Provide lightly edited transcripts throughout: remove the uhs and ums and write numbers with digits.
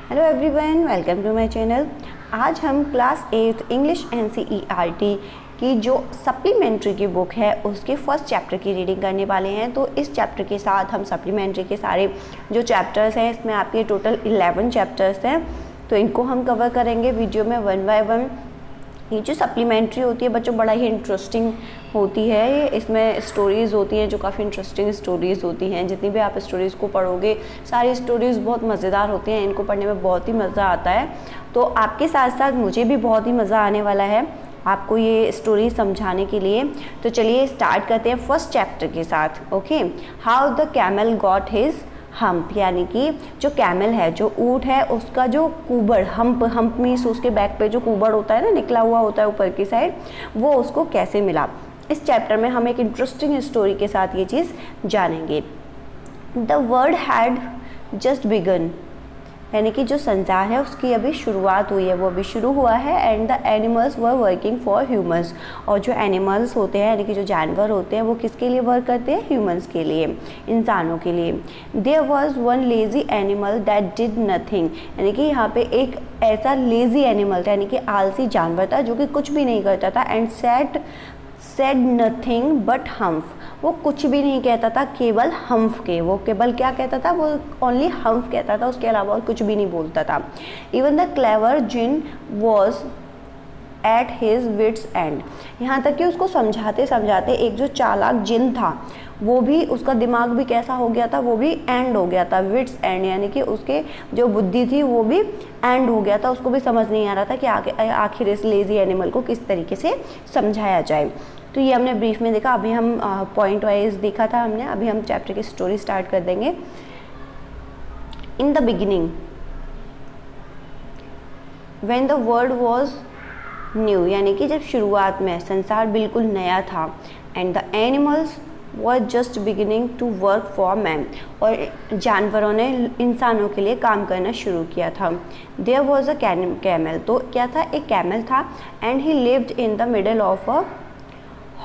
Hello everyone, welcome to my channel. आज हम class 8 English NCERT की जो सप्लीमेंट्री की बुक है उसके फर्स्ट चैप्टर की रीडिंग करने वाले हैं। तो इस चैप्टर के साथ हम सप्लीमेंट्री के सारे जो चैप्टर्स हैं, इसमें आपके टोटल 11 चैप्टर्स हैं, तो इनको हम कवर करेंगे वीडियो में वन बाय वन। ये जो सप्लीमेंट्री होती है बच्चों, बड़ा ही इंटरेस्टिंग होती है। इसमें स्टोरीज़ होती हैं जो काफ़ी इंटरेस्टिंग स्टोरीज़ होती हैं। जितनी भी आप स्टोरीज़ को पढ़ोगे, सारी स्टोरीज़ बहुत मज़ेदार होती हैं, इनको पढ़ने में बहुत ही मज़ा आता है। तो आपके साथ साथ मुझे भी बहुत ही मज़ा आने वाला है आपको ये स्टोरी समझाने के लिए। तो चलिए स्टार्ट करते हैं फर्स्ट चैप्टर के साथ। Okay, how the camel got his hump, यानी कि जो कैमल है, जो ऊँट है, उसका जो कुबड़, हम्प मीन्स उसके बैक पे जो कुबड़ होता है ना, निकला हुआ होता है ऊपर की साइड, वो उसको कैसे मिला। इस चैप्टर में हम एक इंटरेस्टिंग स्टोरी के साथ ये चीज़ जानेंगे। The world had just begun, यानी कि जो संसार है उसकी अभी शुरुआत हुई है, वो अभी शुरू हुआ है। And the animals were working for humans, और जो एनिमल्स होते हैं यानी कि जो जानवर होते हैं वो किसके लिए वर्क करते हैं? ह्यूमंस के लिए, इंसानों के लिए। There was one lazy animal that did nothing, यानी कि यहाँ पे एक ऐसा लेजी एनिमल था, यानी कि आलसी जानवर था जो कि कुछ भी नहीं करता था। एंड सेड नथिंग बट हम्फ, वो कुछ भी नहीं कहता था, केवल हम्फ के, वो केवल क्या कहता था? वो ओनली हम्फ कहता था, उसके अलावा और कुछ भी नहीं बोलता था। Even the clever djinn was at his wits end, यहाँ तक कि उसको समझाते समझाते एक जो चालाक जिन था वो भी, उसका दिमाग भी कैसा हो गया था? वो भी एंड हो गया था, विट्स एंड, यानी कि उसके जो बुद्धि थी वो भी एंड हो गया था। उसको भी समझ नहीं आ रहा था कि आखिर इस लेजी एनिमल को किस तरीके से समझाया जाए। तो ये हमने ब्रीफ में देखा, अभी हम पॉइंट वाइज देखा था हमने, अभी हम चैप्टर की स्टोरी स्टार्ट कर देंगे। In the beginning when the world was new, यानी कि जब शुरुआत में संसार बिल्कुल नया था। And the animals were just beginning to work for man, और जानवरों ने इंसानों के लिए काम करना शुरू किया था। देयर वॉज अ कैमल, तो क्या था? एक कैमल था। And he lived in the middle of a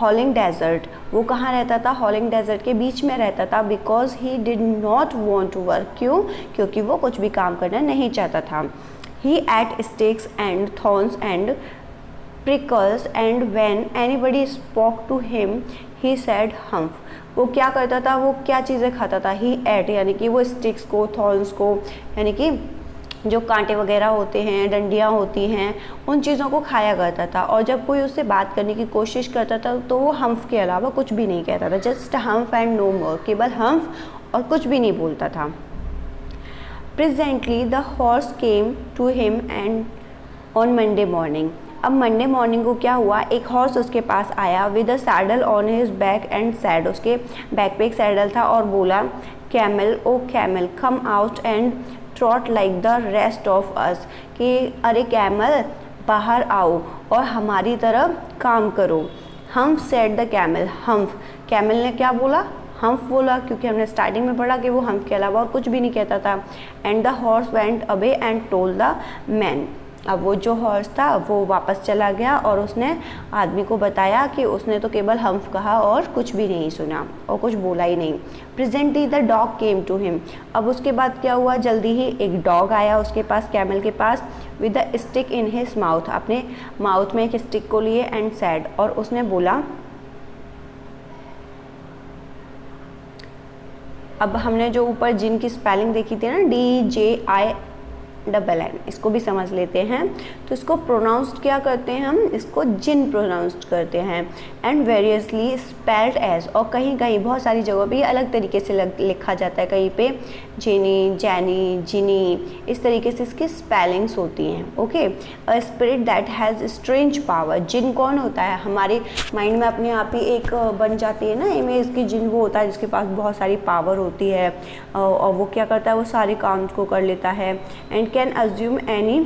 howling desert, वो कहाँ रहता था? हॉलिंग डेजर्ट के बीच में रहता था। Because he did not want to work, क्यों? क्योंकि वो कुछ भी काम करना नहीं चाहता था। He ate sticks and thorns and prickles, and when anybody spoke to him he said humph, वो क्या करता था? वो क्या चीज़ें खाता था? he ate, यानी कि वो स्टिक्स को, थॉर्न्स को, यानी कि जो कांटे वगैरह होते हैं, डंडियाँ होती हैं, उन चीज़ों को खाया करता था। और जब कोई उससे बात करने की कोशिश करता था तो वो हम्फ के अलावा कुछ भी नहीं कहता था, just humph and no more, केवल हम्फ और कुछ भी नहीं बोलता था। Presently the horse came to him and on Monday morning, अब मंडे मॉर्निंग को क्या हुआ? एक हॉर्स उसके पास आया with a saddle on his back and said, उसके बैक पे एक सैडल था और बोला, camel O camel come out and trot like the rest of us, कि अरे कैमल बाहर आओ और हमारी तरह काम करो। Humph said the camel, humph, camel ने क्या बोला? हम्फ बोला, क्योंकि हमने स्टार्टिंग में पढ़ा कि वो हम्फ के अलावा और कुछ भी नहीं कहता था। And the horse went away and told the man, अब वो जो हॉर्स था वो वापस चला गया और उसने आदमी को बताया कि उसने तो केवल हम्फ कहा और कुछ भी नहीं सुना और कुछ बोला ही नहीं। Presently the dog came to him, अब उसके बाद क्या हुआ? जल्दी ही एक डॉग आया उसके पास, कैमल के पास, with the stick in his mouth, अपने माउथ में एक स्टिक को लिए, एंड सैड, और उसने बोला, अब हमने जो ऊपर जिन की स्पेलिंग देखी थी ना, DJINN, इसको भी समझ लेते हैं। तो इसको प्रोनाउंस्ड क्या करते हैं हम? इसको जिन प्रोनाउंस्ड करते हैं। एंड वेरियसली स्पेल्ड एज, और कहीं कहीं बहुत सारी जगहों पे अलग तरीके से लिखा जाता है, कहीं पे जेनी, जैनी, जिनी, इस तरीके से इसकी स्पेलिंग्स होती हैं। Okay, a spirit that has strange power, djinn कौन होता है? हमारे माइंड में अपने आप ही एक बन जाती है ना इमेज की, जिन वो होता है जिसके पास बहुत सारी पावर होती है और वो क्या करता है? वो सारे काम को कर लेता है। And can assume any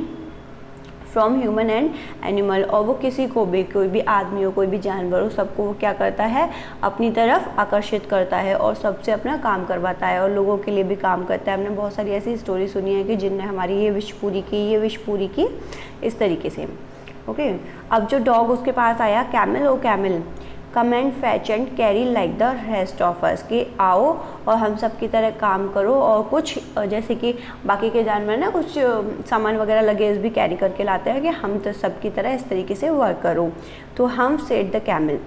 from human and animal, और वो किसी को भी, कोई भी आदमी हो, कोई भी जानवर हो, सबको वो क्या करता है? अपनी तरफ आकर्षित करता है और सबसे अपना काम करवाता है और लोगों के लिए भी काम करता है। हमने बहुत सारी ऐसी स्टोरी सुनी है कि जिनने हमारी ये विश पूरी की, ये विश पूरी की, इस तरीके से। ओके, अब जो डॉग उसके पास आया, camel O camel come and fetch and carry like the rest of us, कि आओ और हम सब की तरह काम करो, और कुछ जैसे कि बाकी के जानवर ना कुछ सामान वगैरह लगेज भी कैरी करके लाते हैं, कि हम तो सब की तरह इस तरीके से वर्क करो। तो हम सेड द कैमल,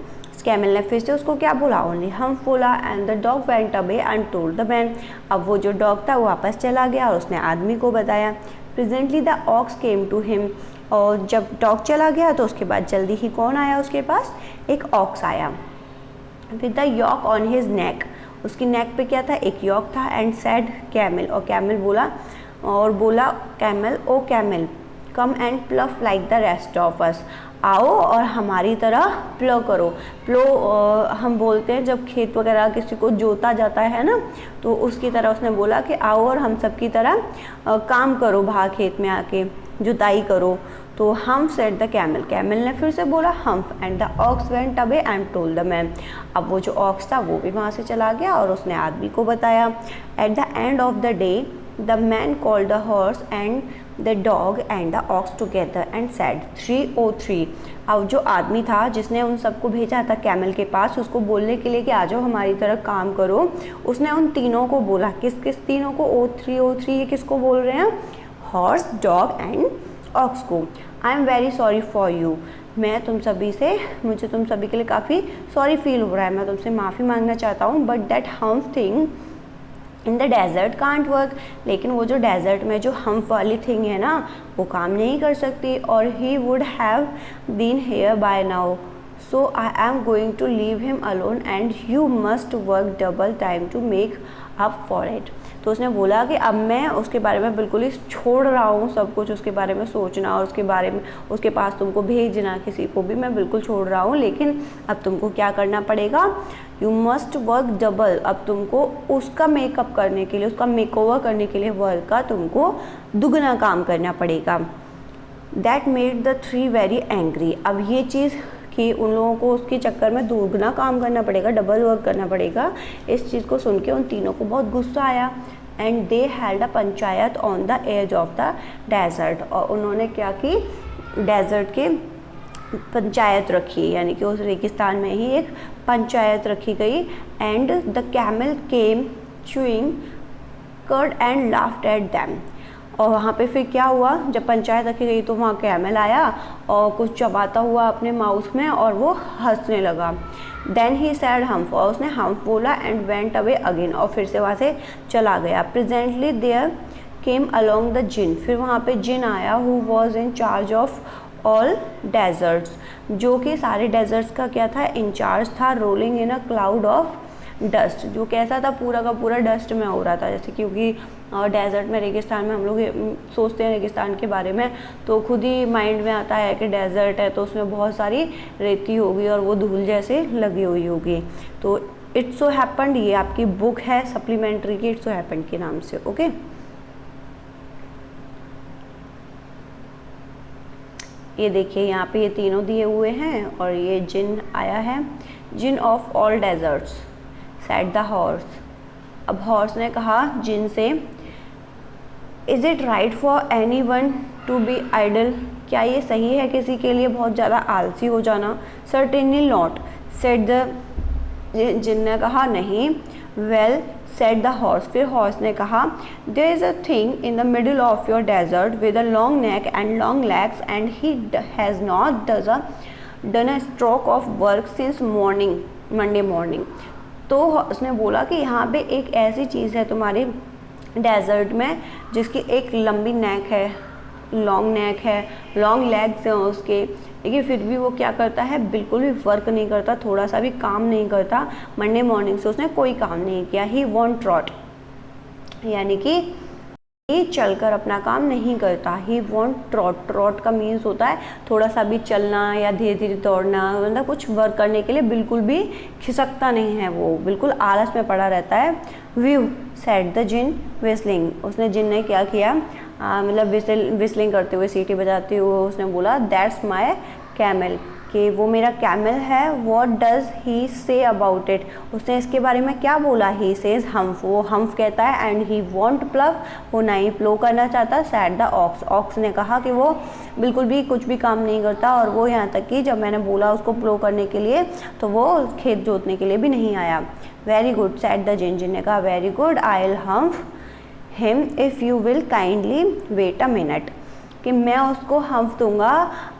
कैमल ने फिर से उसको क्या बोला, ओनली हम बोला, and the dog went away and told the man. अब वो जो डॉग था वो वापस चला गया और उसने आदमी को बताया। Presently the ox came to him, और जब डॉग चला गया तो उसके बाद जल्दी ही कौन आया उसके पास, एक ऑक्स आया। With the yoke on his neck, उसकी नेक पे क्या था, एक यॉक था। एंड सैड कैमल, और कैमल बोला camel, O camel come and plough like the rest of us, आओ और हमारी तरह प्लो करो। प्लो हम बोलते हैं जब खेत वगैरह किसी को जोता जाता है ना, तो उसकी तरह उसने बोला कि आओ और हम सब की तरह काम करो, बाहर खेत में आके जुताई करो। तो हम सेड द कैमल, कैमल ने फिर से बोला हम, and the ox went away and told the man. अब वो जो ऑक्स था वो भी वहाँ से चला गया और उसने आदमी को बताया। At the end of the day the man called the horse and the dog and the ox together and said 303। अब जो आदमी था जिसने उन सबको भेजा था कैमल के पास उसको बोलने के लिए कि आ जाओ हमारी तरह काम करो, उसने उन तीनों को बोला, किस किस तीनों को, O3 ये किसको बोल रहे हैं, हॉर्स, डॉग एंड ऑक्स को। I am very sorry for you, मुझे तुम सभी के लिए काफ़ी सॉरी फील हो रहा है, मैं तुमसे माफ़ी मांगना चाहता हूँ। But that humph thing in the desert can't work, लेकिन वो जो डेजर्ट में जो हम्प वाली थिंग है ना वो काम नहीं कर सकती। और he would have been here by now, so I am going to leave him alone and you must work double time to make up for it. तो उसने बोला कि अब मैं उसके बारे में बिल्कुल ही छोड़ रहा हूँ, सब कुछ उसके बारे में सोचना और उसके बारे में उसके पास तुमको भेजना किसी को भी मैं बिल्कुल छोड़ रहा हूँ, लेकिन अब तुमको क्या करना पड़ेगा, यू मस्ट वर्क डबल, अब तुमको उसका मेकअप करने के लिए, उसका मेकओवर करने के लिए वर्क का तुमको दुगना काम करना पड़ेगा। That made the three very angry, अब ये चीज़ कि उन लोगों को उसके चक्कर में दुगना काम करना पड़ेगा, डबल वर्क करना पड़ेगा, इस चीज़ को सुन के उन तीनों को बहुत गुस्सा आया। And they held a panchayat on the edge of the desert, और उन्होंने क्या की, डेजर्ट के पंचायत रखी, यानी कि उस रेगिस्तान में ही एक पंचायत रखी गई। And the camel came chewing cud and laughed at them, और वहाँ पे फिर क्या हुआ, जब पंचायत रखी गई तो वहाँ कैमल आया और कुछ चबाता हुआ अपने माउथ में और वो हंसने लगा। देन ही सैड हम्फ, और उसने हम्फ बोला एंड वेंट अवे अगेन, और फिर से वहाँ से चला गया। Presently there came along the djinn, फिर वहाँ पे जिन आया who was in charge of all deserts, जो कि सारे डेजर्ट्स का क्या था, इंचार्ज था। Rolling in a cloud of dust, जो कैसा था, पूरा का पूरा डस्ट में हो रहा था, जैसे क्योंकि डेजर्ट में, रेगिस्तान में हम लोग सोचते हैं रेगिस्तान के बारे में तो खुद ही माइंड में आता है कि डेजर्ट है तो उसमें बहुत सारी रेती होगी और वो धूल जैसे लगी हुई होगी। तो इट्स सो हैपेंड, ये आपकी बुक है सप्लीमेंट्री की, इट्स सो हैपेंड के नाम से। ओके, ये देखिए यहाँ पे ये तीनों दिए हुए हैं और ये जिन आया है, djinn of all deserts said the horse. अब हॉर्स ने कहा जिन से, is it right for anyone to be idle, क्या ये सही है किसी के लिए बहुत ज़्यादा आलसी हो जाना। Certainly not said the, djinn ने कहा नहीं। वेल सेड द हॉर्स, फिर हॉर्स ने कहा, there is a thing in the middle of your desert with a long neck and long legs and he has not done a stroke of work since morning, Monday morning. तो उसने बोला कि यहाँ पे एक ऐसी चीज़ है तुम्हारे डेजर्ट में जिसकी एक लंबी नेक है, लॉन्ग नेक है, लॉन्ग लेग्स हैं उसके, लेकिन फिर भी वो क्या करता है, बिल्कुल भी वर्क नहीं करता, थोड़ा सा भी काम नहीं करता। मंडे मॉर्निंग से उसने कोई काम नहीं किया। ही वॉन्ट ट्रॉट, यानी कि ये चलकर अपना काम नहीं करता। ही वॉन्ट ट्रॉट, ट्रॉट का मीन्स होता है थोड़ा सा भी चलना या धीरे धीरे दौड़ना, मतलब कुछ वर्क करने के लिए बिल्कुल भी खिसकता नहीं है, वो बिल्कुल आलस में पड़ा रहता है। Whew said the djinn whistling, उसने जिन ने क्या किया, मतलब विस्लिंग करते हुए, सीटी बजाते हुए उसने बोला, दैट्स माई कैमल, कि वो मेरा कैमल है। What does he say about it, उसने इसके बारे में क्या बोला। ही सेज हम्फ, वो हम्फ कहता है। एंड ही वॉन्ट प्लव, वो नहीं प्लो करना चाहता। सैड द ऑक्स, ऑक्स ने कहा कि वो बिल्कुल भी कुछ भी काम नहीं करता, और वो यहाँ तक कि जब मैंने बोला उसको प्लो करने के लिए तो वो खेत जोतने के लिए भी नहीं आया। Very good said the djinn, djinn ने कहा very good, I will humph him if you will kindly wait a minute, कि मैं उसको हम्फ दूंगा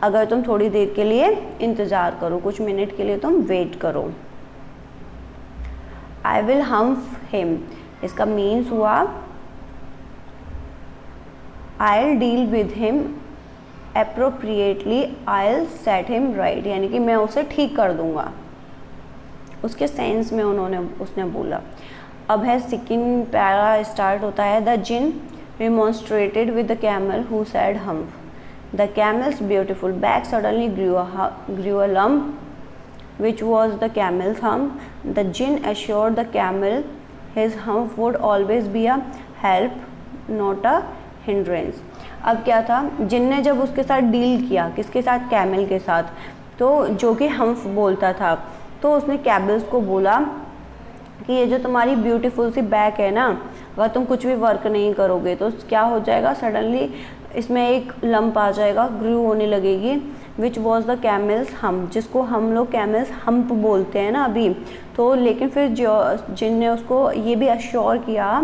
अगर तुम थोड़ी देर के लिए इंतज़ार करो, कुछ मिनट के लिए तुम वेट करो। आई विल हम्फ हिम, इसका मीन्स हुआ I will deal with him appropriately, I will set him right, यानी कि मैं उसे ठीक कर दूंगा, उसके सेंस में उसने बोला। अब है सेकंड पैरा स्टार्ट होता है। The djinn remonstrated with the camel who said humph. The camel's beautiful back suddenly grew a lump which was the camel's hump. The jinn assured the camel his hump would always be a help, not a hindrance. अब क्या था, जिन ने जब उसके साथ deal किया, किसके साथ, कैमल के साथ, तो जो कि हम्फ बोलता था, तो उसने कैमल्स को बोला कि ये जो तुम्हारी ब्यूटीफुल सी बैक है ना, अगर तुम कुछ भी वर्क नहीं करोगे तो क्या हो जाएगा, सडनली इसमें एक लंप आ जाएगा, ग्रू होने लगेगी, which was the camel's humph, जिसको हम लोग कैमल्स हम्प बोलते हैं ना अभी। तो लेकिन फिर जिन ने उसको ये भी अश्योर किया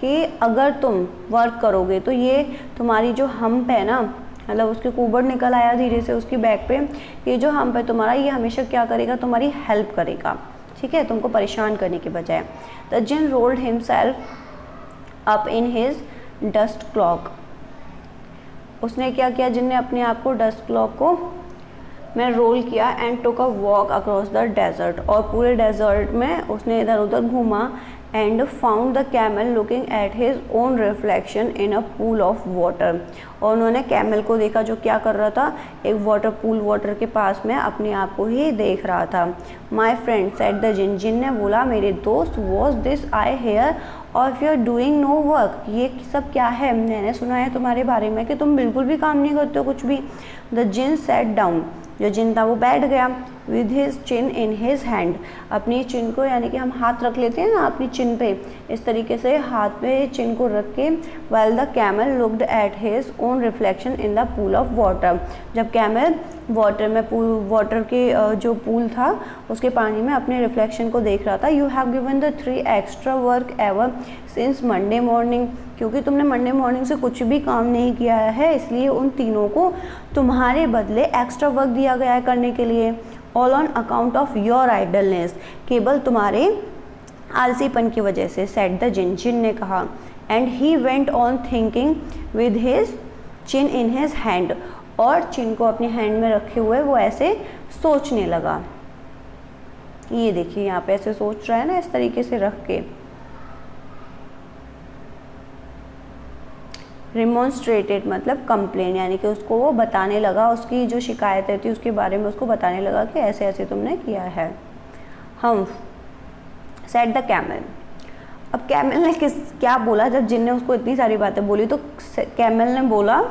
कि अगर तुम वर्क करोगे तो ये तुम्हारी जो हम्प है ना, मतलब उसके कुबड़ निकल आया धीरे से उसकी बैक पे, ये जो हम्प है तुम्हारा, ये हमेशा क्या करेगा, तुम्हारी हेल्प करेगा, ठीक है, तुमको परेशान करने के बजाय। The djinn rolled himself up in his dust cloak, उसने क्या किया, जिन ने अपने आप को डस्ट क्लॉक को में रोल किया। And took a walk across the desert, और पूरे डेजर्ट में उसने इधर उधर घूमा। And found the camel looking at his own reflection in a pool of water, और उन्होंने कैमल को देखा जो क्या कर रहा था, एक वाटर पूल, वाटर के पास में अपने आप को ही देख रहा था। My friend said the djinn, djinn ने बोला मेरे दोस्त, वॉज दिस आई हेयर और you are doing no work, ये सब क्या है, मैंने सुना है तुम्हारे बारे में कि तुम बिल्कुल भी काम नहीं करते हो कुछ भी। द जिन सेट डाउन, जो जिन था वो बैठ गया। With his chin in his hand, अपनी चिन को, यानी कि हम हाथ रख लेते हैं ना अपनी चिन पे, इस तरीके से हाथ पे चिन को रख के। While the camel looked at his own reflection in the pool of water, जब कैमल वाटर में, वाटर के जो पूल था उसके पानी में अपने रिफ्लेक्शन को देख रहा था। You have given the 3 extra work ever since Monday morning, क्योंकि तुमने मंडे मॉर्निंग से कुछ भी काम नहीं किया है, इसलिए उन तीनों को तुम्हारे बदले एक्स्ट्रा वर्क दिया गया है करने के लिए। All on account of your idleness, केवल तुम्हारे आलसीपन की वजह से। सेड द जिन, जिन ने कहा। And he went on thinking with his chin in his hand, और चिन को अपने हैंड में रखे हुए वो ऐसे सोचने लगा। ये देखिए यहाँ पे ऐसे सोच रहा है ना, इस तरीके से रख के। रिमॉन्स्ट्रेटेड मतलब कंप्लेन, यानी कि उसको वो बताने लगा, उसकी जो शिकायतें थी उसके बारे में उसको बताने लगा कि ऐसे ऐसे तुमने किया है। हम्फ सेड द कैमल, अब कैमल ने क्या बोला, जब जिन ने उसको इतनी सारी बातें बोली तो कैमल ने बोला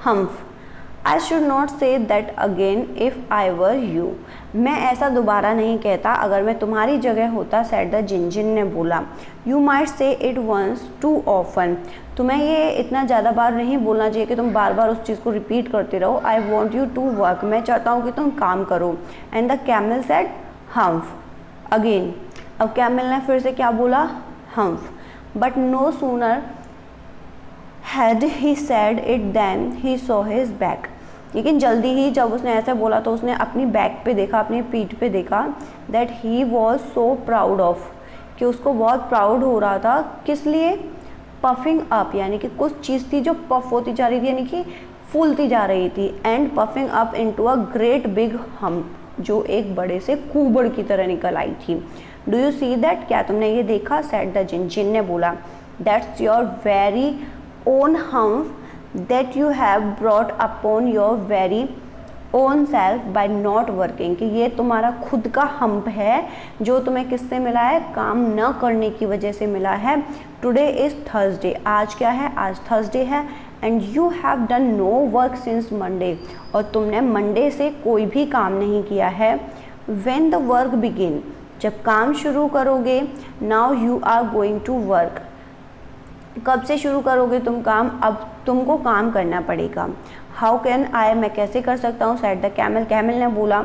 humph, I should not say that again if I were you, मैं ऐसा दोबारा नहीं कहता अगर मैं तुम्हारी जगह होता। सेड द जिन, जिन ने बोला। You might say it once too often, तुम्हें ये इतना ज़्यादा बार नहीं बोलना चाहिए कि तुम बार बार उस चीज़ को रिपीट करते रहो। I want you to work, मैं चाहता हूँ कि तुम काम करो। And the camel said humph again, अब कैमल ने फिर से क्या बोला, humph. But no sooner had he said it then he saw his back, लेकिन जल्दी ही जब उसने ऐसे बोला तो उसने अपनी बैक पे देखा, अपनी पीठ पे देखा। That he was so proud of, कि उसको बहुत प्राउड हो रहा था, किस लिए, पफिंग अप, यानी कि कुछ चीज़ थी जो पफ होती जा रही थी, यानी कि फूलती जा रही थी। And puffing up into a great big hump, जो एक बड़े से कुबड़ की तरह निकल आई थी। डू यू सी दैट, क्या तुमने ये देखा। सेड द जिन, जिन ने बोला। That's your very own hump that you have brought upon your very own self by not working, कि ये तुम्हारा खुद का हम्प है जो तुम्हें किससे मिला है, काम न करने की वजह से मिला है। टुडे इज़ थर्सडे, आज क्या है, आज थर्सडे है। And you have done no work since Monday, और तुमने मंडे से कोई भी काम नहीं किया है। व्हेन द वर्क बिगिन, जब काम शुरू करोगे। Now you are going to work, कब से शुरू करोगे तुम काम, अब तुमको काम करना पड़ेगा। हाउ कैन आई, मैं कैसे कर सकता हूँ। सेड द कैमल, कैमल ने बोला।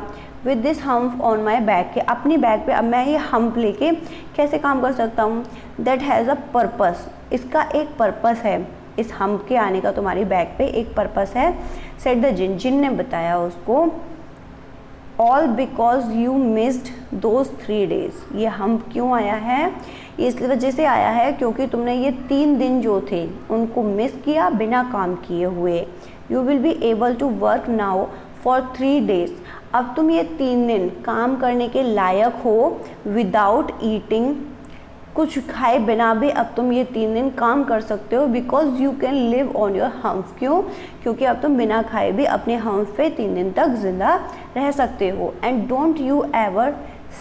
With this hump on my back, के अपनी बैक पे अब मैं ये हम्प लेके कैसे काम कर सकता हूँ। दैट हैज़ अ पर्पस, इसका एक पर्पस है, इस हम्प के आने का तुम्हारी बैक पे एक पर्पस है। सेड द जिन, जिन ने बताया उसको। All because you missed those 3 days, ये हम्प क्यों आया है, इस वजह से आया है क्योंकि तुमने ये 3 दिन जो थे उनको मिस किया बिना काम किए हुए। You will be able to work now for 3 days, अब तुम ये 3 दिन काम करने के लायक हो विदाउट ईटिंग, कुछ खाए बिना भी अब तुम ये 3 दिन काम कर सकते हो। Because you can live on your hump, क्यों, क्योंकि अब तुम बिना खाए भी अपने हम्प पे 3 दिन तक जिंदा रह सकते हो। एंड डोंट यू एवर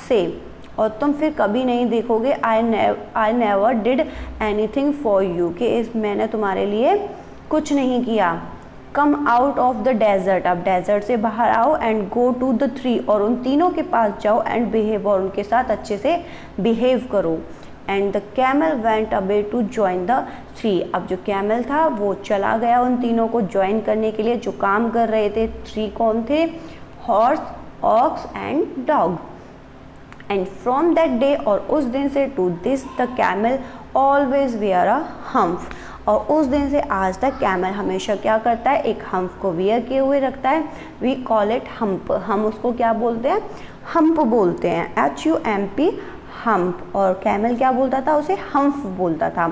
से, और तुम फिर कभी नहीं देखोगे I never did anything for you, कि इस मैंने तुम्हारे लिए कुछ नहीं किया। Come out of the desert, अब डेजर्ट से बाहर आओ। एंड गो टू द 3, और उन तीनों के पास जाओ। एंड बिहेव, और उनके साथ अच्छे से बिहेव करो। And the camel went away to join the 3, अब जो कैमल था वो चला गया उन तीनों को ज्वाइन करने के लिए जो काम कर रहे थे। 3 कौन थे, horse, ox and dog. And from that day, और उस दिन से, to this the camel always wear a humph, और उस दिन से आज तक कैमल हमेशा क्या करता है, एक हम्प को वियर किए हुए रखता है। वी कॉल इट हम्प, हम उसको क्या बोलते हैं, हम्प बोलते हैं, HUMP, हम्प। और कैमल क्या बोलता था, उसे हम्प बोलता था।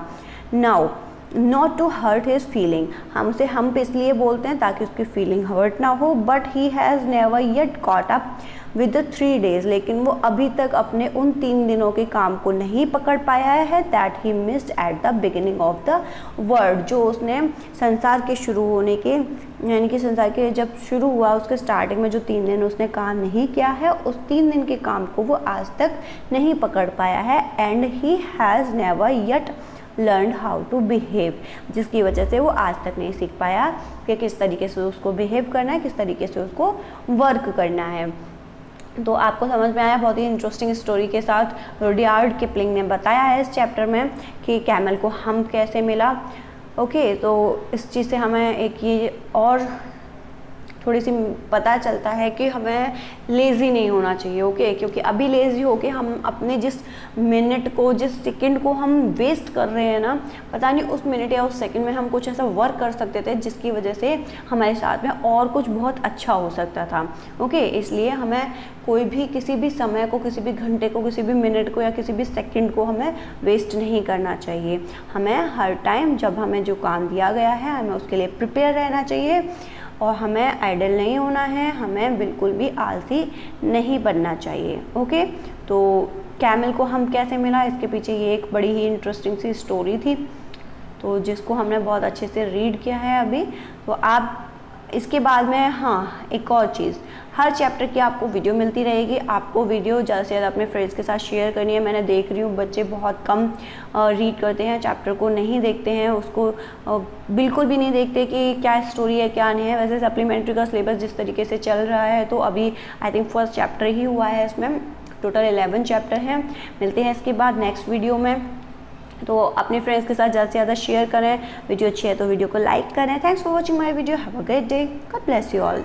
Now not to hurt his feeling, हम उसे हम्प इसलिए बोलते हैं ताकि उसकी फीलिंग हर्ट ना हो। But he has never yet caught up with the 3 days, लेकिन वो अभी तक अपने उन 3 दिनों के काम को नहीं पकड़ पाया है। That he missed at the beginning of the world, जो उसने संसार के शुरू होने के, यानी कि संसार के जब शुरू हुआ उसके स्टार्टिंग में जो 3 दिन उसने काम नहीं किया है, उस 3 दिन के काम को वो आज तक नहीं पकड़ पाया है। And he has never yet learn how to behave, जिसकी वजह से वो आज तक नहीं सीख पाया कि किस तरीके से उसको बिहेव करना है, किस तरीके से उसको वर्क करना है। तो आपको समझ में आया, बहुत ही इंटरेस्टिंग स्टोरी के साथ रुडयार्ड किपलिंग ने बताया है इस चैप्टर में कि कैमल को हम्प कैसे मिला। ओके, तो इस चीज़ से हमें एक ये और थोड़ी सी पता चलता है कि हमें लेज़ी नहीं होना चाहिए। ओके, क्योंकि अभी लेज़ी होके हम अपने जिस मिनट को, जिस सेकंड को हम वेस्ट कर रहे हैं ना, पता नहीं उस मिनट या उस सेकंड में हम कुछ ऐसा वर्क कर सकते थे जिसकी वजह से हमारे साथ में और कुछ बहुत अच्छा हो सकता था। ओके, इसलिए हमें कोई भी किसी भी समय को, किसी भी घंटे को, किसी भी मिनट को या किसी भी सेकंड को हमें वेस्ट नहीं करना चाहिए। हमें हर टाइम जब हमें जो काम दिया गया है हमें उसके लिए प्रिपेयर रहना चाहिए और हमें आइडल नहीं होना है, हमें बिल्कुल भी आलसी नहीं बनना चाहिए। ओके, तो कैमल को हम कैसे मिला, इसके पीछे ये एक बड़ी ही इंटरेस्टिंग सी स्टोरी थी, तो जिसको हमने बहुत अच्छे से रीड किया है अभी। तो आप इसके बाद में, हाँ, एक और चीज़, हर चैप्टर की आपको वीडियो मिलती रहेगी। आपको वीडियो ज़्यादा से ज़्यादा अपने फ्रेंड्स के साथ शेयर करनी है। मैंने देख रही हूँ बच्चे बहुत कम रीड करते हैं, चैप्टर को नहीं देखते हैं, उसको बिल्कुल भी नहीं देखते कि क्या स्टोरी है क्या नहीं है। वैसे सप्लीमेंट्री का सिलेबस जिस तरीके से चल रहा है, तो अभी आई थिंक फर्स्ट चैप्टर ही हुआ है, इसमें टोटल 11 चैप्टर हैं। मिलते हैं इसके बाद नेक्स्ट वीडियो में। तो अपने फ्रेंड्स के साथ ज़्यादा से ज़्यादा शेयर करें। वीडियो अच्छी है तो वीडियो को लाइक करें। Thanks for watching my video. Have a great day. God bless you all.